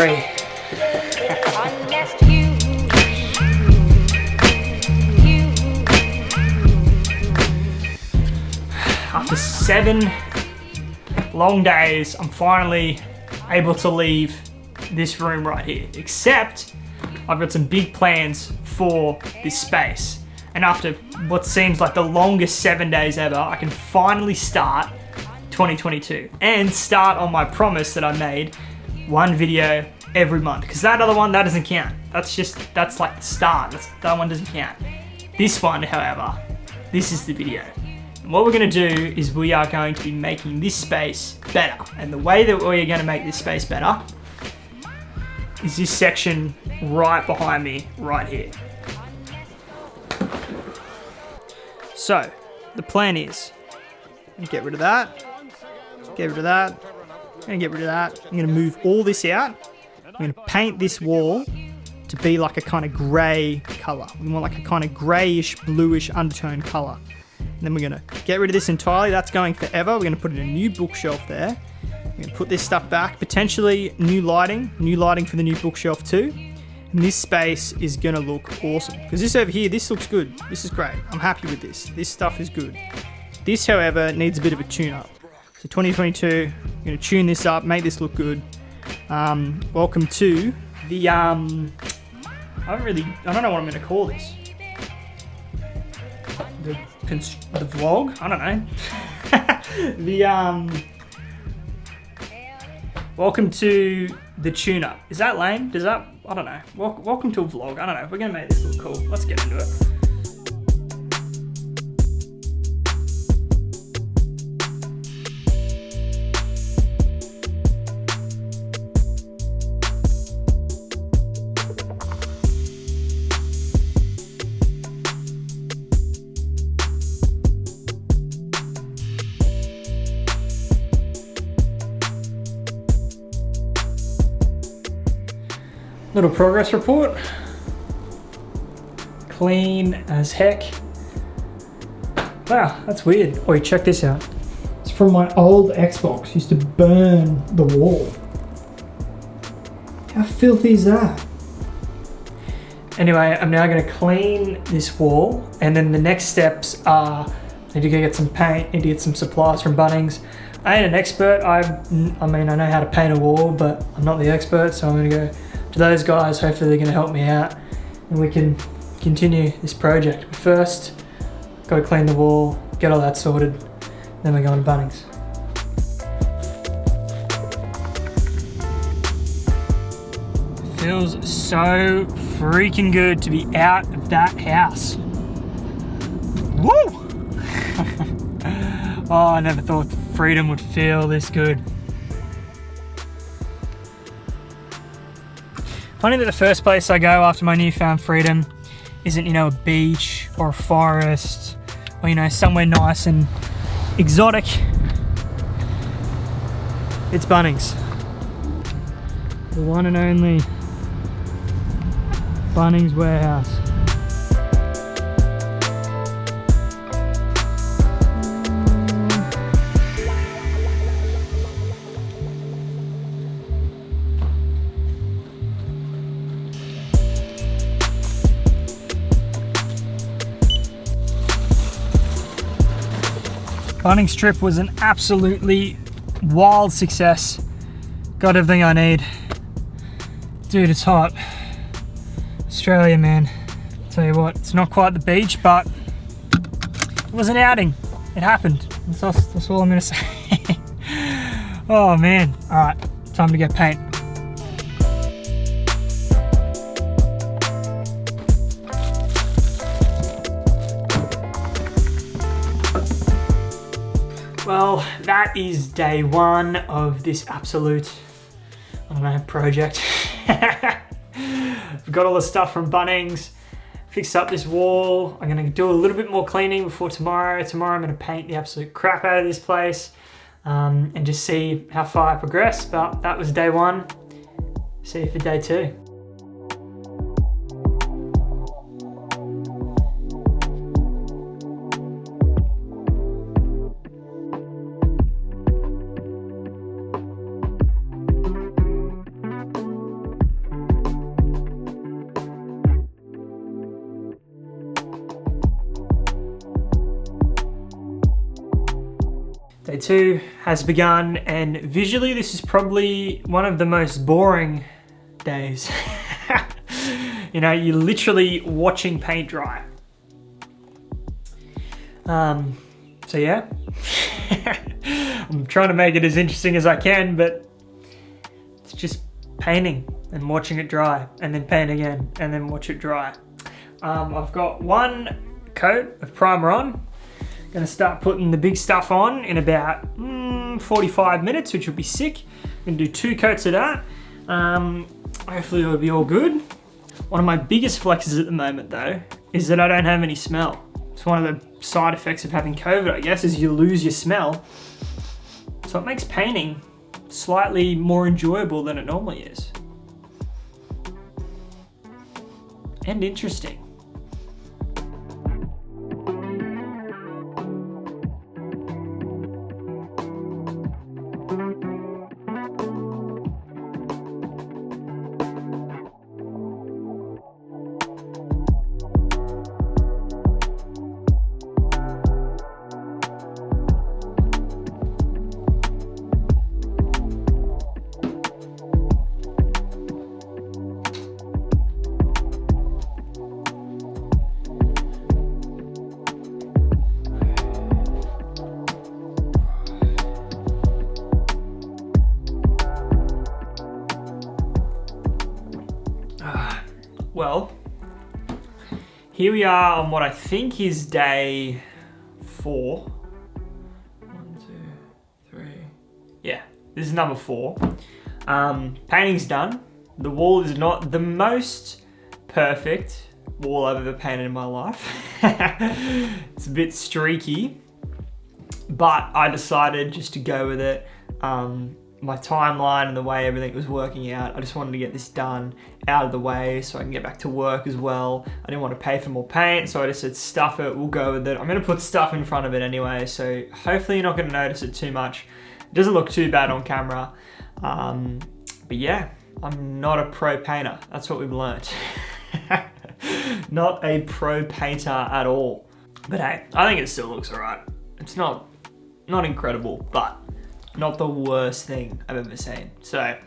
3. After 7 long days, I'm finally able to leave this room right here. Except, I've got some big plans for this space. And after what seems like the longest 7 days ever, I can finally start 2022 and start on my promise that I made, 1 video every month. Because that other one, that doesn't count. That's like the start. That one doesn't count. This one, however, this is the video. And what we're gonna do is we are going to be making this space better. And the way that we're gonna make this space better is this section right behind me, right here. So, the plan is, get rid of that, get rid of that, and get rid of that. I'm gonna move all this out. I'm gonna paint this wall to be like a kind of gray color. We want like a kind of grayish, bluish undertone color. And then we're gonna get rid of this entirely. That's going forever. We're gonna put in a new bookshelf there. We're gonna put this stuff back, potentially new lighting for the new bookshelf too. And this space is gonna look awesome. Because this over here, this looks good. This is great. I'm happy with this. This stuff is good. This, however, needs a bit of a tune-up. So 2022, I'm gonna tune this up, make this look good. Welcome to the, I don't know what I'm gonna call this. The vlog? I don't know. Welcome to the tune-up. Is that lame? Does that, I don't know. Welcome to a vlog. I don't know. We're gonna make this look cool. Let's get into it. Little progress report. Clean as heck. Wow, that's weird. Oh, check this out. It's from my old Xbox. Used to burn the wall. How filthy is that? Anyway, I'm now gonna clean this wall, and then the next steps are, I need to go get some paint, need to get some supplies from Bunnings. I ain't an expert. I mean, I know how to paint a wall, but I'm not the expert, so I'm gonna go to those guys. Hopefully they're gonna help me out and we can continue this project. But first, gotta clean the wall, get all that sorted, then we're going to Bunnings. It feels so freaking good to be out of that house. Woo! Oh, I never thought freedom would feel this good. Funny that the first place I go after my newfound freedom isn't, you know, a beach or a forest or, you know, somewhere nice and exotic. It's Bunnings. The one and only Bunnings warehouse. Bunnings trip was an absolutely wild success. Got everything I need. Dude, it's hot. Australia, man. Tell you what, it's not quite the beach, but it was an outing. It happened. That's all I'm gonna say. Oh man. All right, time to get paint. Well, that is day 1 of this absolute, I don't know, project. We've got all the stuff from Bunnings, fixed up this wall. I'm gonna do a little bit more cleaning before tomorrow. Tomorrow I'm gonna paint the absolute crap out of this place and just see how far I progress. But that was day 1. See you for day 2. Day 2 has begun, and visually this is probably one of the most boring days. You know, you're literally watching paint dry. So yeah, I'm trying to make it as interesting as I can, but it's just painting and watching it dry, and then paint again, and then watch it dry. I've got one coat of primer on. Gonna start putting the big stuff on in about 45 minutes, which will be sick. Gonna do 2 coats of that. Hopefully it'll be all good. One of my biggest flexes at the moment though, is that I don't have any smell. It's one of the side effects of having COVID, I guess, is you lose your smell. So it makes painting slightly more enjoyable than it normally is. And interesting. Well, here we are on what I think is day 4. 1, 2, 3. Yeah, this is number 4. Painting's done. The wall is not the most perfect wall I've ever painted in my life. It's a bit streaky, but I decided just to go with it. My timeline and the way everything was working out, I just wanted to get this done out of the way so I can get back to work as well. I didn't want to pay for more paint, so I just said stuff it, we'll go with it. I'm going to put stuff in front of it anyway, so hopefully you're not going to notice it too much. It doesn't look too bad on camera. But yeah, I'm not a pro painter. That's what we've learned. Not a pro painter at all. But hey, I think it still looks alright. It's not incredible, but not the worst thing I've ever seen. So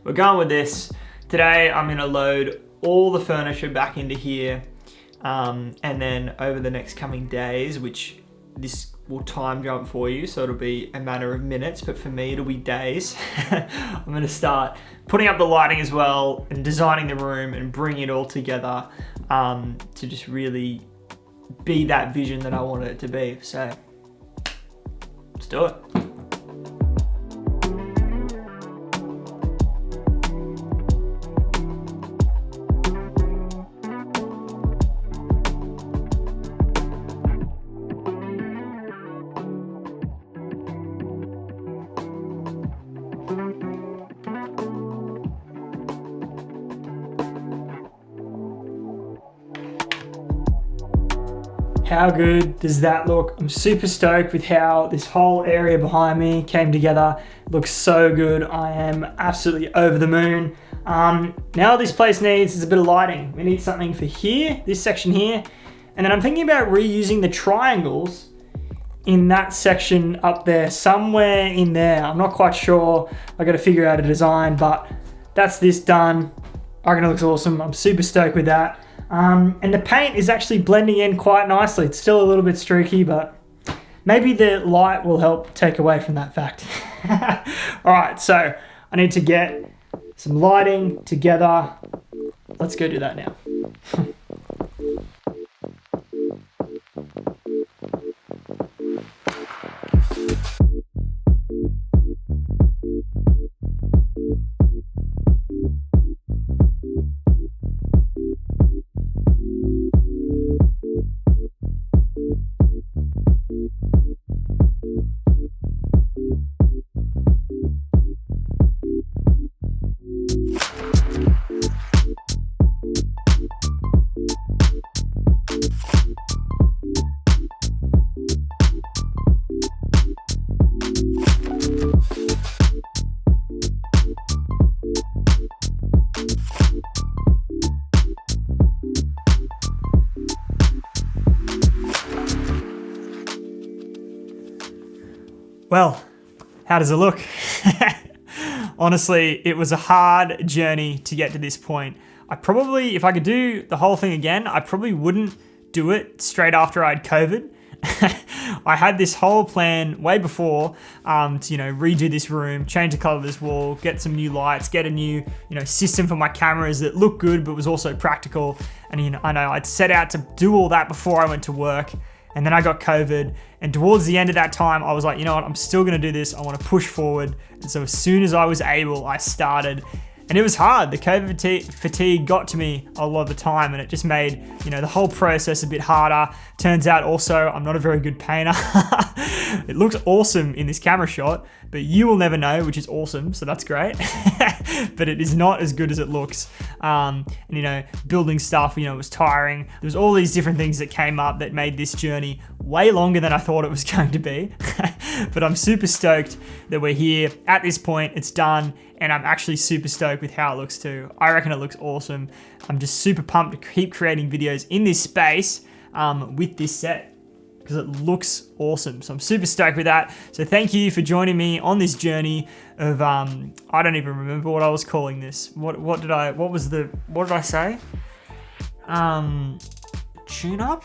we're going with this. Today I'm gonna load all the furniture back into here, and then over the next coming days, which this will time jump for you, so it'll be a matter of minutes, but for me it'll be days. I'm gonna start putting up the lighting as well and designing the room and bringing it all together to just really be that vision that I want it to be. So let's do it. How good does that look? I'm super stoked with how this whole area behind me came together. It looks so good. I am absolutely over the moon. Now this place needs is a bit of lighting. We need something for here, this section here. And then I'm thinking about reusing the triangles in that section up there, somewhere in there. I'm not quite sure. I got to figure out a design, but that's this done. I reckon it looks awesome. I'm super stoked with that. And the paint is actually blending in quite nicely. It's still a little bit streaky, but maybe the light will help take away from that fact. All right, so I need to get some lighting together. Let's go do that now. Well, how does it look? Honestly, it was a hard journey to get to this point. I probably, if I could do the whole thing again, I probably wouldn't do it straight after I had COVID. I had this whole plan way before to, redo this room, change the color of this wall, get some new lights, get a new, system for my cameras that looked good but was also practical. And I know I'd set out to do all that before I went to work. And then I got COVID, and towards the end of that time, I was like, you know what, I'm still gonna do this. I wanna push forward. And so as soon as I was able, I started. And it was hard. The COVID fatigue got to me a lot of the time, and it just made, the whole process a bit harder. Turns out also, I'm not a very good painter. It looks awesome in this camera shot, but you will never know, which is awesome, so that's great. But it is not as good as it looks. Building stuff, it was tiring. There was all these different things that came up that made this journey way longer than I thought it was going to be. But I'm super stoked that we're here. At this point, it's done. And I'm actually super stoked with how it looks too. I reckon it looks awesome. I'm just super pumped to keep creating videos in this space with this set because it looks awesome. So I'm super stoked with that. So thank you for joining me on this journey of, I don't even remember what I was calling this. What did I say? Tune up?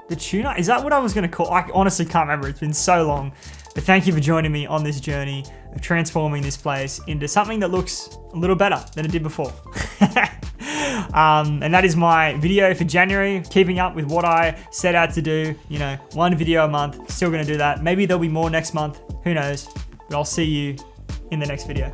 The tune up? Is that what I was gonna call? I honestly can't remember. It's been so long. But thank you for joining me on this journey of transforming this place into something that looks a little better than it did before. And that is my video for January, keeping up with what I set out to do. 1 video a month, still gonna do that. Maybe there'll be more next month, who knows? But I'll see you in the next video.